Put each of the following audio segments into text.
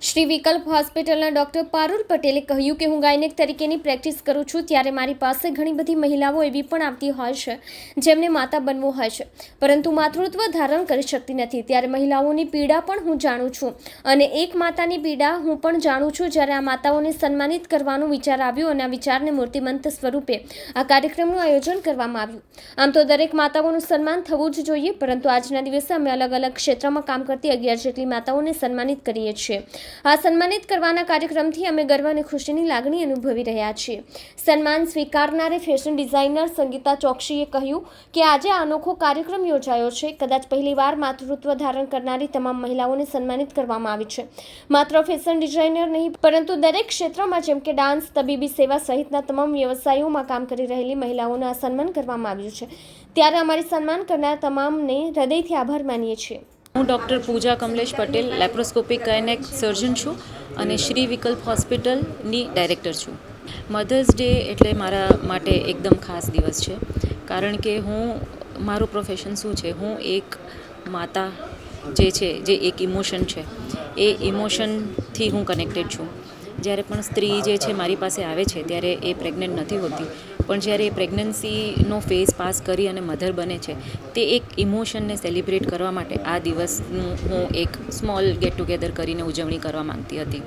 શ્રી વિકલ્પ હોસ્પિટલના ડોક્ટર પારુલ પટેલે કહ્યું કે હું ગાયનેક તરીકેની પ્રેક્ટિસ કરું છું ત્યારે મારી પાસે ઘણી બધી મહિલાઓ એવી પણ આવતી હોય છે જેમને માતા બનવું હોય છે પરંતુ માતૃત્વ ધારણ કરી શકતી નથી ત્યારે મહિલાઓની પીડા પણ હું જાણું છું અને એક માતાની પીડા હું પણ જાણું છું જ્યારે આ માતાઓને સન્માનિત કરવાનો વિચાર આવ્યો અને આ વિચારને મૂર્તિમંત સ્વરૂપે આ કાર્યક્રમનું આયોજન કરવામાં આવ્યું। આમ તો દરેક માતાઓનું સન્માન થવું જ જોઈએ પરંતુ આજના દિવસે અમે અલગ અલગ ક્ષેત્રમાં કામ કરતી 11 જેટલી માતાઓને સન્માનિત કરીએ છીએ। આ સન્માનિત કરવાના કાર્યક્રમથી અમે ગર્વ અને ખુશીની લાગણી અનુભવી રહ્યા છીએ। સન્માન સ્વીકારનારે ફેશન ડિઝાઇનર સંગીતા ચોકસીએ કહ્યું કે આજે આ અનોખો કાર્યક્રમ યોજાયો છે। કદાચ પહેલીવાર માતૃત્વ ધારણ કરનારી તમામ મહિલાઓને સન્માનિત કરવામાં આવી છે। માત્ર ફેશન ડિઝાઇનર નહીં પરંતુ દરેક ક્ષેત્રમાં જેમ કે ડાન્સ, તબીબી સેવા સહિતના તમામ વ્યવસાયોમાં કામ કરી રહેલી મહિલાઓને આ સન્માન કરવામાં આવ્યું છે ત્યારે અમારી સન્માન કરનાર તમામને હૃદયથી આભાર માનીએ છીએ। હું ડૉક્ટર પૂજા કમલેશ પટેલ લેપ્રોસ્કોપિક ગાયનેક સર્જન છું અને શ્રી વિકલ્પ હોસ્પિટલની ડાયરેક્ટર છું। મધર્સ ડે એટલે મારા માટે એકદમ ખાસ દિવસ છે કારણ કે મારું પ્રોફેશન શું છે, હું એક માતા જે છે, જે એક ઇમોશન છે, એ ઇમોશનથી હું કનેક્ટેડ છું। જ્યારે પણ સ્ત્રી જે છે મારી પાસે આવે છે ત્યારે એ પ્રેગ્નન્ટ નથી હોતી, પણ જ્યારે એ પ્રેગ્નન્સીનો ફેઝ પાસ કરી અને મધર બને છે તે એક ઇમોશનને સેલિબ્રેટ કરવા માટે આ દિવસનું હું એક સ્મોલ ગેટ ટુગેધર કરીને ઉજવણી કરવા માંગતી હતી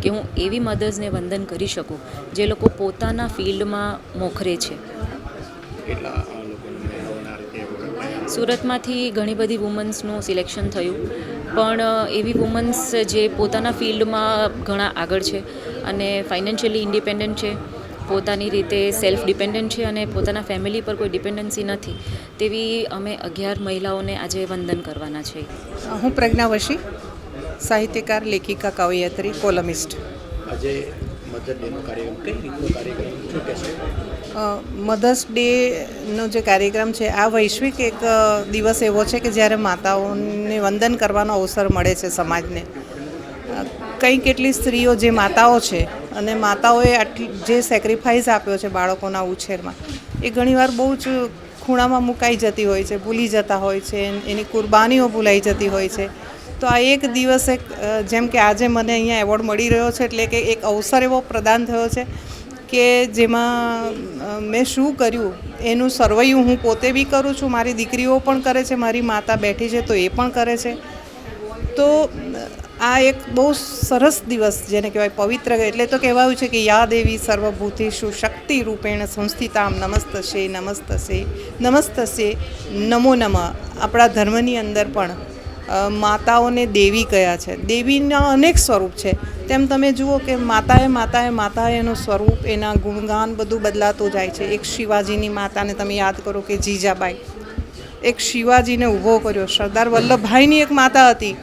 કે હું એવી મધર્સને વંદન કરી શકું જે લોકો પોતાના ફિલ્ડમાં મોખરે છે। સુરતમાંથી ઘણી બધી વુમન્સનું સિલેક્શન થયું, પણ એવી વુમન્સ જે પોતાના ફિલ્ડમાં ઘણા આગળ છે અને ફાઇનાન્શિયલી ઇન્ડિપેન્ડન્ટ છે, પોતાની રીતે સેલ્ફ ડિપેન્ડન્ટ છે અને પોતાના ફેમિલી પર કોઈ ડિપેન્ડન્સી નથી, તેવી અમે 11 મહિલાઓને આજે વંદન કરવાના છે। હું પ્રજ્ઞા વશી, સાહિત્યકાર, લેખિકા, કવયત્રી, કોલમિસ્ટ। આજે મધર ડેનો કાર્યક્રમ કઈ રીતનો કાર્યક્રમ શું કહેશો? મધર્સ ડેનો જે કાર્યક્રમ છે આ વૈશ્વિક એક દિવસ એવો છે કે જ્યારે માતાઓને વંદન કરવાનો અવસર મળે છે સમાજને। કંઈ કેટલી સ્ત્રીઓ જે માતાઓ છે અને માતાઓએ જે સેક્રિફાઈસ આપ્યો છે બાળકોના ઉછેરમાં, એ ઘણીવાર બહુ જ ખૂણામાં મુકાઈ જતી હોય છે, ભૂલી જતા હોય છે, એની કુરબાનીઓ ભૂલાઈ જતી હોય છે। તો આ એક દિવસે જેમ કે આજે મને અહીંયા એવોર્ડ મળી રહ્યો છે એટલે કે એક અવસર એવો પ્રદાન થયો છે કે જેમાં મેં શું કર્યું એનું સરવૈયું હું પોતે બી કરું છું, મારી દીકરીઓ પણ કરે છે, મારી માતા બેઠી છે તો એ પણ કરે છે। તો આ એક બહુ સરસ દિવસ જેને કહેવાય પવિત્ર, એટલે તો કહેવાયું છે કે યા દેવી સર્વભૂતેષુ શક્તિ રૂપેણ સંસ્થિતામ નમસ્તસ્યે નમસ્તસ્યે નમસ્તસ્યે નમો નમઃ। આપણા ધર્મની અંદર પણ માતાઓને દેવી કયા છે, દેવીના અનેક સ્વરૂપ છે। તેમ તમે જુઓ કે માતાએ એનું સ્વરૂપ, એના ગુણગાન બધું બદલાતું જાય છે। એક શિવાજીની માતાને તમે યાદ કરો કે જીજાબાઈ, એક શિવાજીને ઊભો કર્યો। સરદાર વલ્લભભાઈની એક માતા હતી,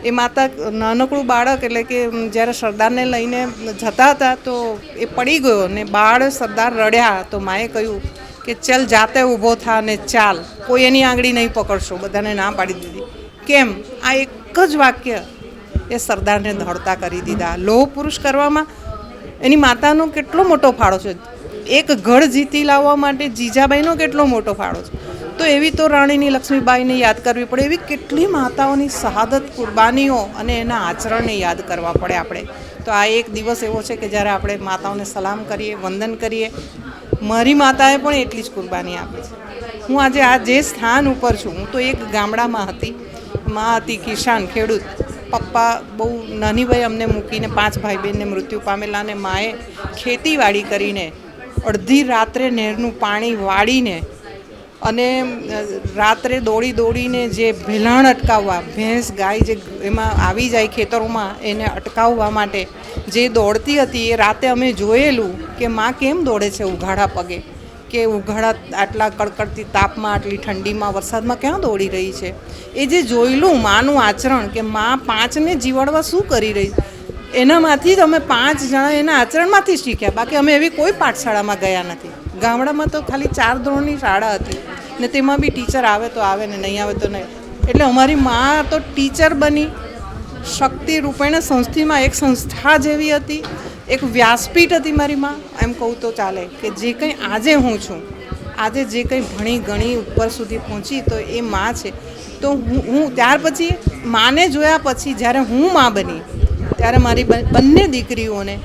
એ માતા નાનકડું બાળક, એટલે કે જ્યારે સરદારને લઈને જતા હતા તો એ પડી ગયો ને બાળ સરદાર રડ્યા તો માએ કહ્યું કે ચલ જાતે ઊભો થા ને ચાલ, કોઈ એની આંગળી નહીં પકડશો, બધાને ના પાડી દીધી। કેમ? આ એક જ વાક્ય એ સરદારને દોડતા કરી દીધા। લોહ પુરુષ કરવામાં એની માતાનો કેટલો મોટો ફાળો છે, એક ગઢ જીતી લાવવા માટે જીજાબાઈનો કેટલો મોટો ફાળો છે। તો એવી તો રાણીની લક્ષ્મીબાઈને યાદ કરવી પડે, એવી કેટલી માતાઓની શહાદત, કુરબાનીઓ અને એના આચરણને યાદ કરવા પડે આપણે। તો આ એક દિવસ એવો છે કે જ્યારે આપણે માતાઓને સલામ કરીએ, વંદન કરીએ। મારી માતાએ પણ એટલી જ કુરબાની આપી છે। હું આજે આ જે સ્થાન ઉપર છું, હું તો એક ગામડામાં હતી, મા હતી કિસાન, ખેડૂત, પપ્પા બહુ નાની વયે અમને મૂકીને 5 ભાઈ બહેનને મૃત્યુ પામેલા, અને માએ ખેતીવાડી કરીને અડધી રાત્રે નહેરનું પાણી વાળીને અને રાત્રે દોડીને જે ભેલાણ અટકાવવા, ભેંસ ગાય જે એમાં આવી જાય ખેતરોમાં, એને અટકાવવા માટે જે દોડતી હતી, એ રાતે અમે જોયેલું કે માં કેમ દોડે છે ઉઘાડા પગે, કે ઉઘાડા આટલા કડકડતી તાપમાં, આટલી ઠંડીમાં, વરસાદમાં ક્યાં દોડી રહી છે। એ જે જોયેલું માનું આચરણ કે માં 5ને જીવાડવા શું કરી રહી, એનામાંથી જ અમે 5 જણા એના આચરણમાંથી શીખ્યા। બાકી અમે એવી કોઈ પાઠશાળામાં ગયા નથી। ગામડામાં તો ખાલી 4 ધોરણની શાળા હતી ને તેમાં બી ટીચર આવે તો આવે ને નહીં આવે તો નહીં। એટલે અમારી માં તો ટીચર બની, શક્તિ રૂપેણ સંસ્થિમાં એક સંસ્થા જેવી હતી, એક વ્યાસપીઠ હતી મારી માં, એમ કહું તો ચાલે કે જે કંઈ આજે હું છું, આજે જે કંઈ ભણી ગણી ઉપર સુધી પહોંચી તો એ માં છે। તો હું ત્યાર પછી માને જોયા પછી જ્યારે હું માં બની, ત્યારે મારી બંને દીકરીઓને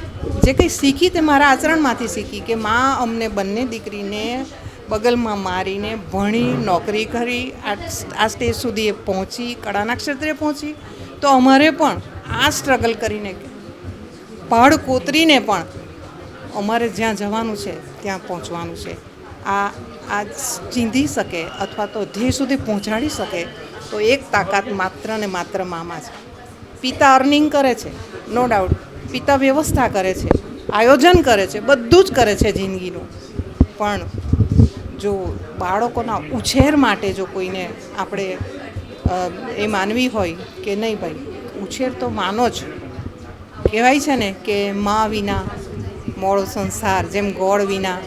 જે કંઈ શીખી તે મારા આચરણમાંથી શીખી કે માં અમને બંને દીકરીને બગલમાં મારીને ભણી નોકરી કરી આ સ્ટેજ સુધી એ પહોંચી કળાના ક્ષેત્રે પહોંચી તો અમારે પણ આ સ્ટ્રગલ કરીને પહાડ કોતરીને પણ અમારે જ્યાં જવાનું છે ત્યાં પહોંચવાનું છે. આ ચીંધી શકે અથવા તો ધ્યેય સુધી પહોંચાડી શકે તો એક તાકાત માત્ર ને માત્ર મામાં છે. પિતા અર્નિંગ કરે છે, નો ડાઉટ, પિતા વ્યવસ્થા કરે છે, આયોજન કરે છે, બધું જ કરે છે જિંદગીનું, પણ જો બાળકોના ઉછેર માટે જો કોઈને આપણે એ માનવી હોય કે નહીં ભાઈ ઉછેર તો માનો જ કહેવાય છે ને કે મા વિના મોળો સંસાર, જેમ ગોળ વિના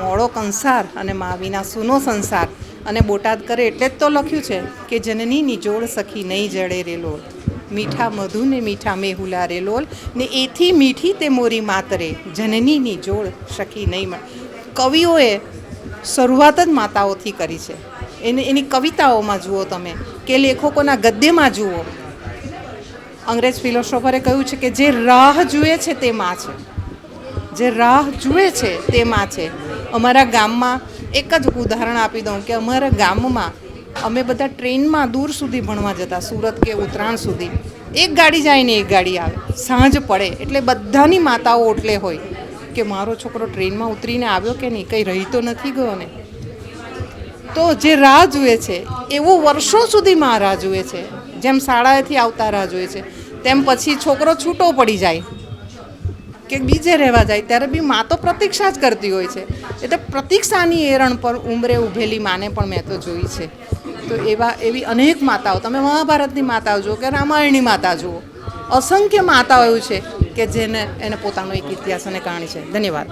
મોળો કંસાર અને મા વિના સૂનો સંસાર. અને બોટાદ કરે એટલે જ તો લખ્યું છે કે જનની નિજોડ સખી નહીં જડે રેલોલ, મીઠા મધુ ને મીઠા મેહુલા રેલોલ, ને એથી મીઠી તે મોરી માતરે જનની નિજોડ સખી નહીં મળે. કવિઓએ શરૂઆત જ માતાઓથી કરી છે. એની કવિતાઓમાં જુઓ તમે કે લેખકોના ગદ્યમાં જુઓ. અંગ્રેજ ફિલોસોફરે કહ્યું છે કે જે રાહ જુએ છે તે માં છે, જે રાહ જુએ છે તે માં છે. અમારા ગામમાં એક જ ઉદાહરણ આપી દઉં કે અમારા ગામમાં અમે બધા ટ્રેનમાં દૂર સુધી ભણવા જતા, સુરત કે ઉત્તરાયણ સુધી. એક ગાડી જાય ને એક ગાડી આવે, સાંજ પડે એટલે બધાની માતાઓ ઓટલે હોય કે મારો છોકરો ટ્રેનમાં ઉતરીને આવ્યો કે નહીં, કંઈ રહી તો નથી ગયો ને. તો જે રાહ જુએ છે એવું વર્ષો સુધી માં રાહ જુએ છે. જેમ શાળાએથી આવતા રાહ જુએ છે તેમ પછી છોકરો છૂટો પડી જાય કે બીજે રહેવા જાય ત્યારે બી મા તો પ્રતીક્ષા જ કરતી હોય છે. એટલે પ્રતીક્ષાની એરણ પર ઉંમરે ઊભેલી માને પણ મેં તો જોઈ છે. તો એવી અનેક માતાઓ, તમે મહાભારતની માતાઓ જુઓ કે રામાયણની માતા જુઓ, અસંખ્ય માતાઓ એવું છે કે જેને એને પોતાનો એક ઇતિહાસ અને કહાણી છે. ધન્યવાદ.